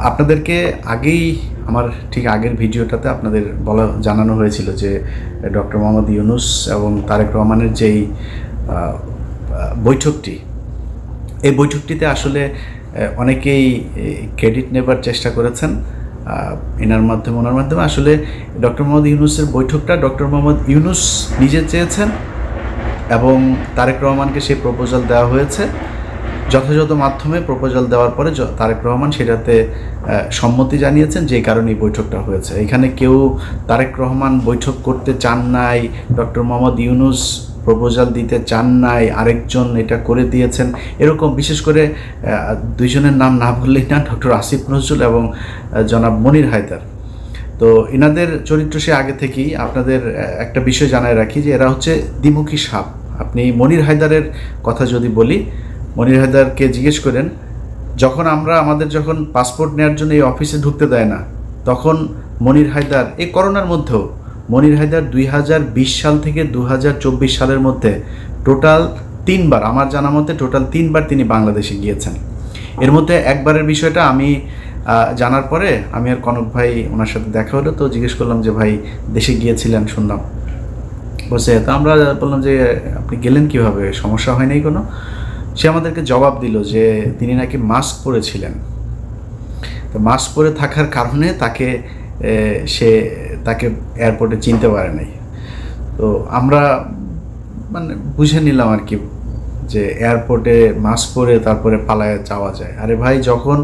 আপনাদেরকে আগেই আমার ঠিক আগের ভিডিওটাতে আপনাদের জানানো হয়েছিল যে ডক্টর মোহাম্মদ ইউনূস এবং তারেক রহমানের যেই বৈঠকটি, এই বৈঠকটিতে আসলে অনেকেই ক্রেডিট নেবার চেষ্টা করেছেন ওনার মাধ্যমে। আসলে ডক্টর মোহাম্মদ ইউনূসের বৈঠকটা ডক্টর মোহাম্মদ ইউনূস নিজে চেয়েছেন এবং তারেক রহমানকে সেই প্রপোজাল দেওয়া হয়েছে। যথাযথ মাধ্যমে প্রপোজাল দেওয়ার পরে তারেক রহমান সেটাতে সম্মতি জানিয়েছেন, যে কারণে এই বৈঠকটা হয়েছে। এখানে কেউ তারেক রহমান বৈঠক করতে চান নাই, ডক্টর মোহাম্মদ ইউনূস প্রপোজাল দিতে চান নাই, আরেকজন এটা করে দিয়েছেন, এরকম বিশেষ করে দুইজনের নাম না বললেই না, ডক্টর আসিফ নজরুল এবং জনাব মনির হায়দার। তো এনাদের চরিত্র সে আগে থেকেই, আপনাদের একটা বিষয় জানায় রাখি যে এরা হচ্ছে দ্বিমুখী সাপ। আপনি মনির হায়দারের কথা যদি বলি, মনির হায়দারকে জিজ্ঞেস করেন, আমাদের যখন পাসপোর্ট নেওয়ার জন্য এই অফিসে ঢুকতে দেয় না, তখন মনির হায়দার এই করোনার মধ্যেও মনির হায়দার 2020 সাল থেকে 2024 সালের মধ্যে টোটাল 3বার, আমার জানা মতে টোটাল 3বার তিনি বাংলাদেশে গিয়েছেন। এর মধ্যে একবারের বিষয়টা আমি জানার পরে আমি আর কনক ভাই ওনার সাথে দেখা হলো, তো জিজ্ঞেস করলাম যে ভাই দেশে গিয়েছিলেন শুনলাম, বসে তো আমরা বললাম যে আপনি গেলেন কিভাবে, সমস্যা হয় নাই কোনো? সে আমাদেরকে জবাব দিল যে তিনি নাকি মাস্ক পরেছিলেন, তো মাস্ক পরে থাকার কারণে তাকে এয়ারপোর্টে চিনতে পারে নাই। তো আমরা মানে বুঝে নিলাম আর কি যে এয়ারপোর্টে মাস্ক পরে তারপরে পালায় যাওয়া যায়। আরে ভাই, যখন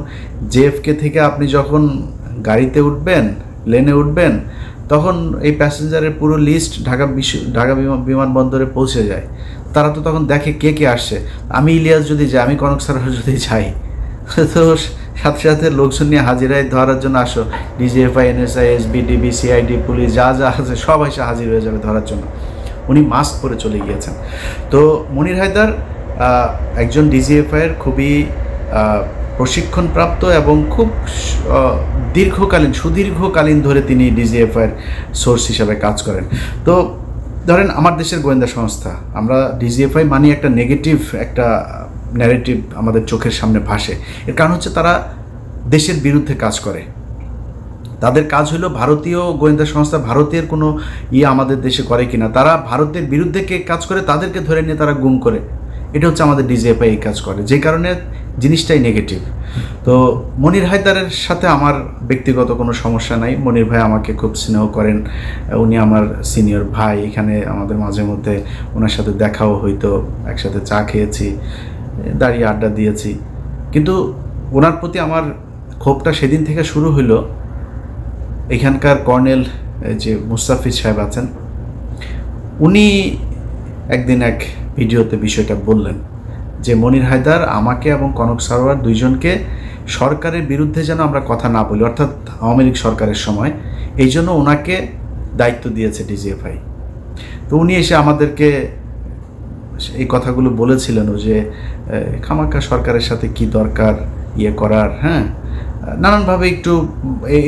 জেএফকে থেকে আপনি যখন গাড়িতে উঠবেন, প্লেনে উঠবেন, তখন এই প্যাসেঞ্জারের পুরো লিস্ট ঢাকা বিমানবন্দরে পৌঁছে যায়। তারা তো তখন দেখে কে কে আসছে। আমি ইলিয়াস যদি যাই, আমি কনক স্যার যদি যাই, তো সাথে সাথে লোকজন নিয়ে হাজিরায় ধরার জন্য আসো, DGFI, NSI, SB, DB, CID, police যা আছে সব এসে হাজির হয়ে যাবে ধরার জন্য। উনি মাস্ক পরে চলে গিয়েছেন। তো মনির হায়দার একজন ডিজিএফআইয়ের খুবই প্রশিক্ষণপ্রাপ্ত এবং খুব সুদীর্ঘকালীন ধরে তিনি ডিজিএফআইয়ের সোর্স হিসাবে কাজ করেন। তো ধরেন আমার দেশের গোয়েন্দা সংস্থা, আমরা ডিজিএফআই মানি একটা নেগেটিভ একটা ন্যারেটিভ আমাদের চোখের সামনে ভাসে। এর কারণ হচ্ছে তারা দেশের বিরুদ্ধে কাজ করে। তাদের কাজ হলো ভারতীয় গোয়েন্দা সংস্থা ভারতের কোনো আমাদের দেশে করে কিনা, তারা ভারতের বিরুদ্ধে কে কাজ করে তাদেরকে ধরে নিয়ে তারা গুম করে। এটা হচ্ছে আমাদের ডিজিএফআই এই কাজ করে, যে কারণে জিনিসটাই নেগেটিভ। তো মনির হায়দারের সাথে আমার ব্যক্তিগত কোনো সমস্যা নাই। মনির ভাই আমাকে খুব স্নেহ করেন, উনি আমার সিনিয়র ভাই। এখানে আমাদের মাঝে মধ্যে ওনার সাথে দেখাও হইতো, একসাথে চা খেয়েছি, দাঁড়িয়ে আড্ডা দিয়েছি। কিন্তু ওনার প্রতি আমার ক্ষোভটা সেদিন থেকে শুরু হইল, এখানকার কর্নেল যে মুস্তাফিজ সাহেব আছেন, উনি একদিন এক ভিডিওতে বিষয়টা বললেন যে মনির হায়দার আমাকে এবং কনক সারোয়ার দুইজনকে সরকারের বিরুদ্ধে যেন আমরা কথা না বলি, অর্থাৎ আওয়ামী লীগ সরকারের সময়, এই জন্য ওনাকে দায়িত্ব দিয়েছে ডিজিএফআই। তো উনি এসে আমাদেরকে এই কথাগুলো বলেছিলেন যে খামাকা সরকারের সাথে কি দরকার করার, হ্যাঁ, নানানভাবে একটু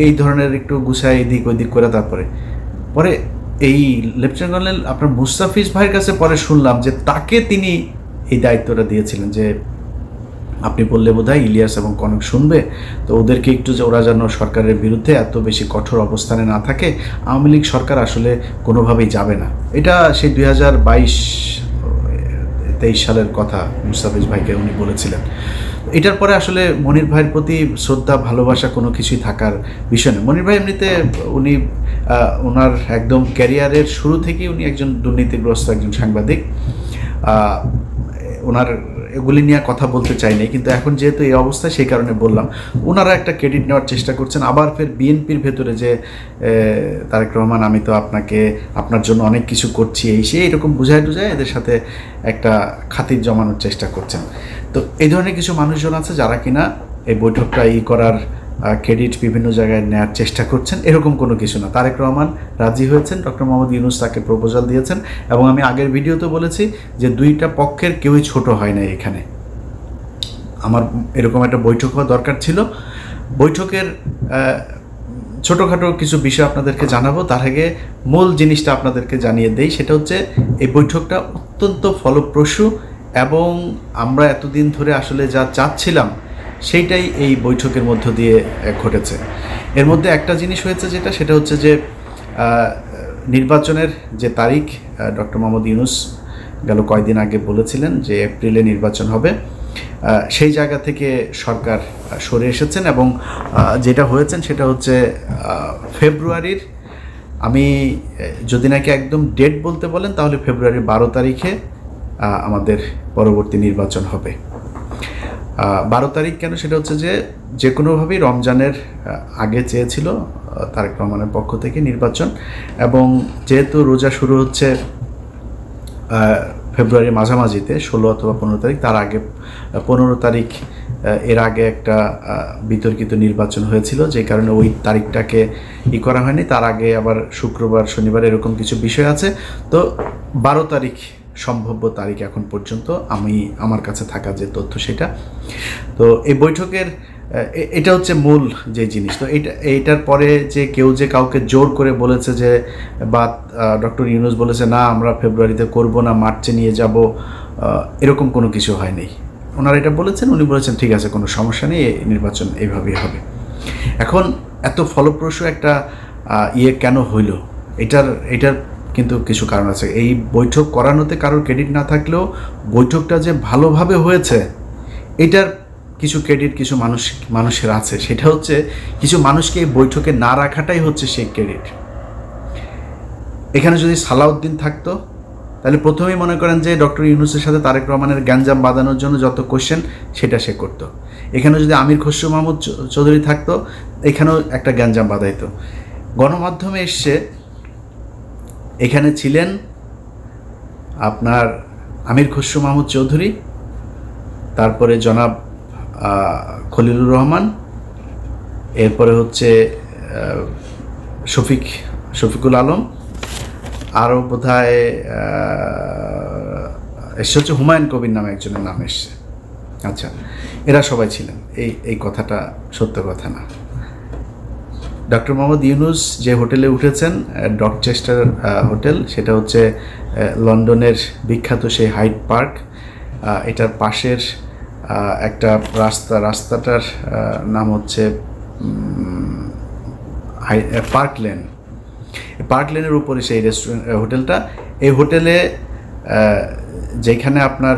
এই ধরনের একটু গুছায় এদিক ওদিক করে। তারপরে এই লেফটেন্যান্ট কর্নেল আপনার মুস্তাফিজ ভাইয়ের কাছে পরে শুনলাম যে তাকে তিনি এই দায়িত্বটা দিয়েছিলেন যে আপনি বললে বোধহয় ইলিয়াস এবং কনক শুনবে, তো ওদেরকে একটু যে ওরা যেন সরকারের বিরুদ্ধে এত বেশি কঠোর অবস্থানে না থাকে, আওয়ামী লীগ সরকার আসলে কোনোভাবেই যাবে না। এটা সেই 2022-23 সালের কথা মুস্তাফিজ ভাইকে উনি বলেছিলেন। এটার পরে আসলে মনির ভাইয়ের প্রতি শ্রদ্ধা ভালোবাসা কোনো কিছুই থাকার বিষয় নয়। মনির ভাই এমনিতে উনি ওনার একদম ক্যারিয়ারের শুরু থেকেই উনি একজন দুর্নীতিগ্রস্ত একজন সাংবাদিক। ওনার এগুলি নিয়ে কথা বলতে চাই নাই, কিন্তু এখন যেহেতু এই অবস্থা সেই কারণে বললাম। ওনারা একটা ক্রেডিট নেওয়ার চেষ্টা করছেন, আবার ফের বিএনপির ভেতরে যে তারেক রহমান আমি তো আপনার জন্য অনেক কিছু করছি, এরকম বুঝায় এদের সাথে একটা খাতির জমানোর চেষ্টা করছেন। তো এই ধরনের কিছু মানুষজন আছে যারা কিনা এই বৈঠকটা করার ক্রেডিট বিভিন্ন জায়গায় নেওয়ার চেষ্টা করছেন। এরকম কোনো কিছু না। তারেক রহমান রাজি হয়েছেন, ডক্টর মোহাম্মদ ইউনূস তাকে প্রপোজাল দিয়েছেন, এবং আমি আগের ভিডিওতে বলেছি যে দুইটা পক্ষের কেউই ছোট হয় না। এখানে আমার এরকম একটা বৈঠক হওয়া দরকার ছিল। বৈঠকের ছোটোখাটো কিছু বিষয় আপনাদেরকে জানাবো, তার আগে মূল জিনিসটা আপনাদেরকে জানিয়ে দেই। সেটা হচ্ছে এই বৈঠকটা অত্যন্ত ফলপ্রসূ, এবং আমরা এতদিন ধরে আসলে যা চাচ্ছিলাম সেইটাই এই বৈঠকের মধ্য দিয়ে ঘটেছে। এর মধ্যে একটা জিনিস হয়েছে সেটা হচ্ছে যে নির্বাচনের যে তারিখ ডক্টর মোহাম্মদ ইউনূস গেল কয়েকদিন আগে বলেছিলেন যে এপ্রিলে নির্বাচন হবে, সেই জায়গা থেকে সরকার সরে এসেছেন এবং যেটা হয়েছেন সেটা হচ্ছে ফেব্রুয়ারির, আমি যদি নাকি একদম ডেট বলতে বলেন তাহলে ফেব্রুয়ারির 12 তারিখে আমাদের পরবর্তী নির্বাচন হবে। 12 তারিখ কেন, সেটা হচ্ছে যে কোনোভাবেই রমজানের আগে চেয়েছিল তারেক রহমানের পক্ষ থেকে নির্বাচন, এবং যেহেতু রোজা শুরু হচ্ছে ফেব্রুয়ারির মাঝামাঝিতে 16 অথবা 15 তারিখ, তার আগে 15 তারিখ এর আগে একটা বিতর্কিত নির্বাচন হয়েছিল, যে কারণে ওই তারিখটাকে করা হয়নি। তার আগে আবার শুক্রবার শনিবার এরকম কিছু বিষয় আছে। তো 12 তারিখ সম্ভাব্য তারিখ এখন পর্যন্ত আমার কাছে থাকা যে তথ্য সেটা। তো এই বৈঠকের এটা হচ্ছে মূল যে জিনিস। তো এইটার পরে যে কেউ যে কাউকে জোর করে বলেছে যে, বা ডক্টর ইউনূস বলেছে না আমরা ফেব্রুয়ারিতে করব না, মার্চে নিয়ে যাব, এরকম কোনো কিছু হয়নি। ওনারা এটা বলেছেন, উনি বলেছেন ঠিক আছে কোনো সমস্যা নেই, নির্বাচন এইভাবেই হবে। এখন এত ফলপ্রসূ একটা কেন হইল, এটার কিন্তু কিছু কারণ আছে। এই বৈঠক করানোতে কারোর ক্রেডিট না থাকলেও বৈঠকটা যে ভালোভাবে হয়েছে এটার কিছু ক্রেডিট কিছু মানুষের আছে। সেটা হচ্ছে কিছু মানুষকে এই বৈঠকে না রাখাটাই হচ্ছে সেই ক্রেডিট। এখানে যদি সালাউদ্দিন থাকতো তাহলে প্রথমেই মনে করেন যে ডক্টর ইউনূসের সাথে তারেক রহমানের গ্যাঞ্জাম বাঁধানোর জন্য যত কোশ্চেন সেটা সে করতো। এখানে যদি আমির খসরু মাহমুদ চৌধুরী থাকতো, এখানেও একটা গ্যাঞ্জাম বাঁধাইতো। গণমাধ্যমে এসছে, এখানে ছিলেন আপনার আমির খসরু মাহমুদ চৌধুরী, তারপরে জনাব খলিলুর রহমান, এরপরে হচ্ছে শফিকুল আলম, আরও বোধহয় এসে হচ্ছে হুমায়ুন কবির নামে একজনের নাম এসছে। আচ্ছা, এরা সবাই ছিলেন। এই কথাটা সত্য কথা না। ডক্টর মোহাম্মদ ইউনূস যে হোটেলে উঠেছেন, ডকচেস্টার হোটেল, সেটা হচ্ছে লন্ডনের বিখ্যাত সেই হাইড পার্ক, এটার পাশের একটা রাস্তাটার নাম হচ্ছে পার্ক লেনের উপরে সেই হোটেলটা। এই হোটেলে যেখানে আপনার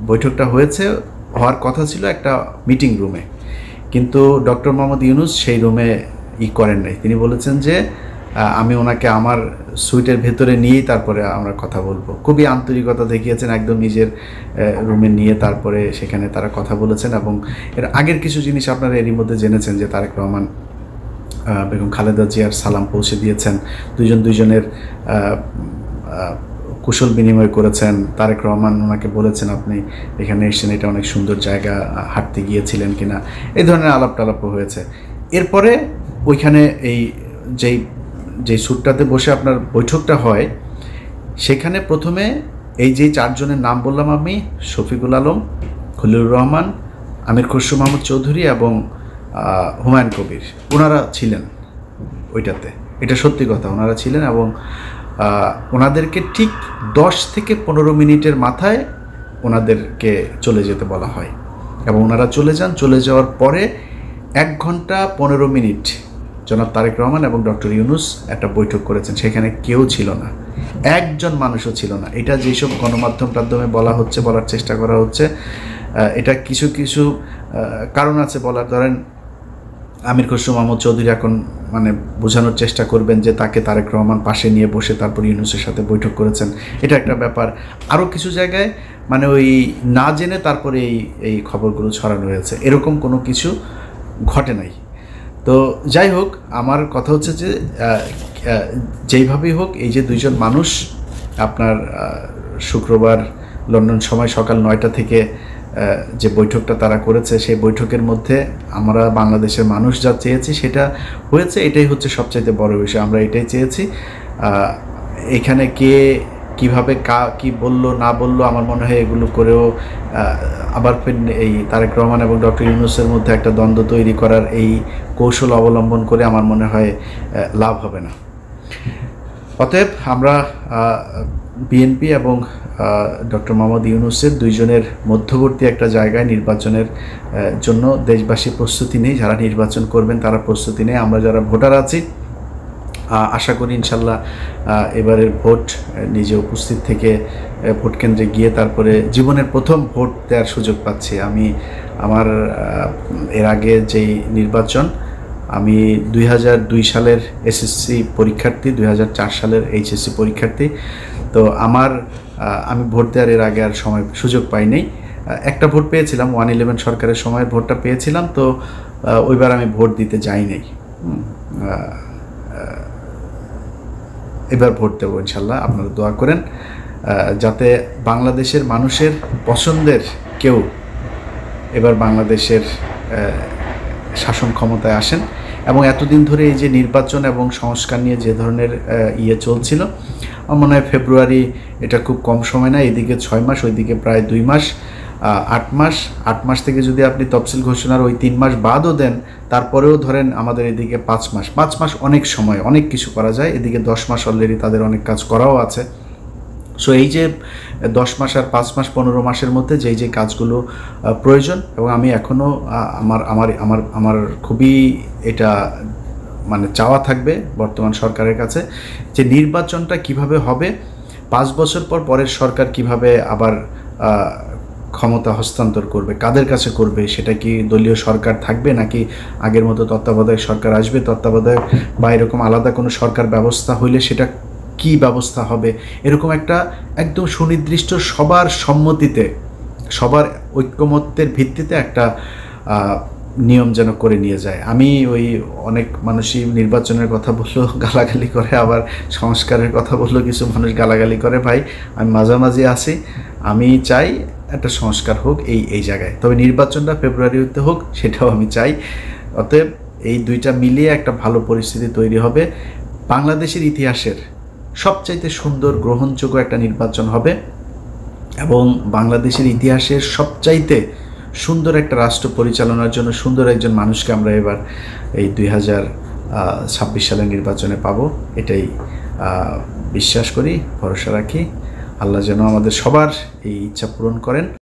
বৈঠকটা হওয়ার কথা ছিল একটা মিটিং রুমে, কিন্তু ডক্টর মোহাম্মদ ইউনূস সেই রুমে করেন নাই। তিনি বলেছেন যে আমি ওনাকে আমার সুইটের ভেতরে নিয়েই তারপরে আমরা কথা বলবো। খুবই আন্তরিকতা দেখিয়েছেন, একদম নিজের রুমে নিয়ে তারপরে সেখানে তারা কথা বলেছেন। এবং এর আগের কিছু জিনিস আপনারা এরই মধ্যে জেনেছেন যে তারেক রহমান বেগম খালেদা জিয়ার সালাম পৌঁছে দিয়েছেন, দুইজনের কুশল বিনিময় করেছেন। তারেক রহমান ওনাকে বলেছেন আপনি এখানে এসেছেন, এটা অনেক সুন্দর জায়গা, হাঁটতে গিয়েছিলেন কিনা, এই ধরনের আলাপ টালাপও হয়েছে। এরপরে ওইখানে যেই সুটটাতে বসে আপনার বৈঠকটা হয়, সেখানে প্রথমে এই যে 4 জনের নাম বললাম আমি, শফিকুল আলম, খলিলুর রহমান, আমির খসরু মাহমুদ চৌধুরী এবং হুমায়ুন কবির, ওনারা ছিলেন ওইটাতে। এটা সত্যি কথা, ওনারা ছিলেন। এবং ওনাদেরকে ঠিক 10 থেকে 15 মিনিটের মাথায় ওনাদেরকে চলে যেতে বলা হয় এবং ওনারা চলে যান। চলে যাওয়ার পরে 1 ঘন্টা 15 মিনিট জনাব তারেক রহমান এবং ডক্টর ইউনূস একটা বৈঠক করেছেন। সেখানে কেউ ছিল না, একজন মানুষও ছিল না। এটা যেসব গণমাধ্যমে বলার চেষ্টা করা হচ্ছে, এটা কিছু কারণ আছে বলার। ধরেন আমির খসরু মাহমুদ চৌধুরী এখন মানে বোঝানোর চেষ্টা করবেন যে তাকে তারেক রহমান পাশে নিয়ে বসে তারপর ইউনূসের সাথে বৈঠক করেছেন, এটা একটা ব্যাপার। আরও কিছু জায়গায় মানে ওই না জেনে তারপরে এই খবরগুলো ছড়ানো হয়েছে, এরকম কোনো কিছু ঘটে নাই। তো যাই হোক, আমার কথা হচ্ছে যে যেইভাবেই হোক, এই যে 2 জন মানুষ আপনার শুক্রবার লন্ডন সময় সকাল 9টা থেকে যে বৈঠকটা তারা করেছে, সেই বৈঠকের মধ্যে আমরা বাংলাদেশের মানুষ যা চেয়েছি সেটা হয়েছে। এটাই হচ্ছে সবচাইতে বড় বিষয়, আমরা এটাই চেয়েছি। এখানে কে কীভাবে কি বললো না বললো, আমার মনে হয় এগুলো করেও আবার ফের এই তারেক রহমান এবং ডক্টর ইউনূসের মধ্যে একটা দ্বন্দ্ব তৈরি করার এই কৌশল অবলম্বন করে আমার মনে হয় লাভ হবে না। অতএব আমরা বিএনপি এবং ডক্টর মোহাম্মদ ইউনূসের দুইজনের মধ্যবর্তী একটা জায়গায় নির্বাচনের জন্য দেশবাসী প্রস্তুতি নেই। যারা নির্বাচন করবেন তারা প্রস্তুতি নেই। আমরা যারা ভোটার আছি আশা করি ইনশাল্লাহ এবারের ভোট নিজে উপস্থিত থেকে ভোট কেন্দ্রে গিয়ে তারপরে জীবনের প্রথম ভোট দেওয়ার সুযোগ পাচ্ছি। আমি আমার এর আগে যেই নির্বাচন, আমি 2002 সালের এসএসসি পরীক্ষার্থী, 2004 সালের এইচএসসি পরীক্ষার্থী। তো আমি ভোট দেওয়ার এর আগে আর সুযোগ পাইনি। একটা ভোট পেয়েছিলাম, 111 সরকারের সময় ভোটটা পেয়েছিলাম। তো ওইবার আমি ভোট দিতে যাই নাই। এবার ভোট দেবো ইনশাল্লাহ। আপনারা দোয়া করেন যাতে বাংলাদেশের মানুষের পছন্দের কেউ এবার বাংলাদেশের শাসন ক্ষমতায় আসেন। এবং এতদিন ধরে এই যে নির্বাচন এবং সংস্কার নিয়ে যে ধরনের চলছিল, আমার মনে হয় ফেব্রুয়ারি এটা খুব কম সময় না। এদিকে 6 মাস, ওইদিকে প্রায় 2 মাস, 8 মাস। 8 মাস থেকে যদি আপনি তফসিল ঘোষণার ওই 3 মাস বাদও দেন, তারপরেও ধরেন আমাদের এদিকে 5 মাস। 5 মাস অনেক সময়, অনেক কিছু করা যায়। এদিকে 10 মাস অলরেডি তাদের অনেক কাজ করাও আছে। সো এই যে 10 মাস আর 5 মাস 15 মাসের মধ্যে যে কাজগুলো প্রয়োজন, এবং আমি এখনও আমার খুবই এটা মানে চাওয়া থাকবে বর্তমান সরকারের কাছে যে নির্বাচনটা কিভাবে হবে, 5 বছর পর পরের সরকার কিভাবে আবার ক্ষমতা হস্তান্তর করবে, কাদের কাছে করবে, সেটা কি দলীয় সরকার থাকবে নাকি আগের মতো তত্ত্বাবধায়ক সরকার আসবে, তত্ত্বাবধায়ক বা এরকম আলাদা কোনো সরকার ব্যবস্থা হইলে সেটা কি ব্যবস্থা হবে, এরকম একটা একদম সুনির্দিষ্ট সবার সম্মতিতে, সবার ঐক্যমত্যের ভিত্তিতে একটা নিয়ম যেন করে নিয়ে যায়। আমি অনেক মানুষই নির্বাচনের কথা বললো গালাগালি করে, আবার সংস্কারের কথা বললো কিছু মানুষ গালাগালি করে। ভাই, আমি মাঝামাঝি আছি। আমি চাই একটা সংস্কার হোক এই জায়গায়, তবে নির্বাচনটা ফেব্রুয়ারিতে হোক, সেটাও আমি চাই। অতএব এই দুইটা মিলিয়ে একটা ভালো পরিস্থিতি তৈরি হবে। বাংলাদেশের ইতিহাসের সবচাইতে সুন্দর গ্রহণযোগ্য একটা নির্বাচন হবে, এবং বাংলাদেশের ইতিহাসের সবচাইতে সুন্দর একটা রাষ্ট্র পরিচালনার জন্য সুন্দর একজন মানুষকে আমরা এবার এই 2026 সালের নির্বাচনে পাবো। এটাই বিশ্বাস করি, ভরসা রাখি। আল্লাহ যেন আমাদের সবার এই ইচ্ছা পূরণ করেন।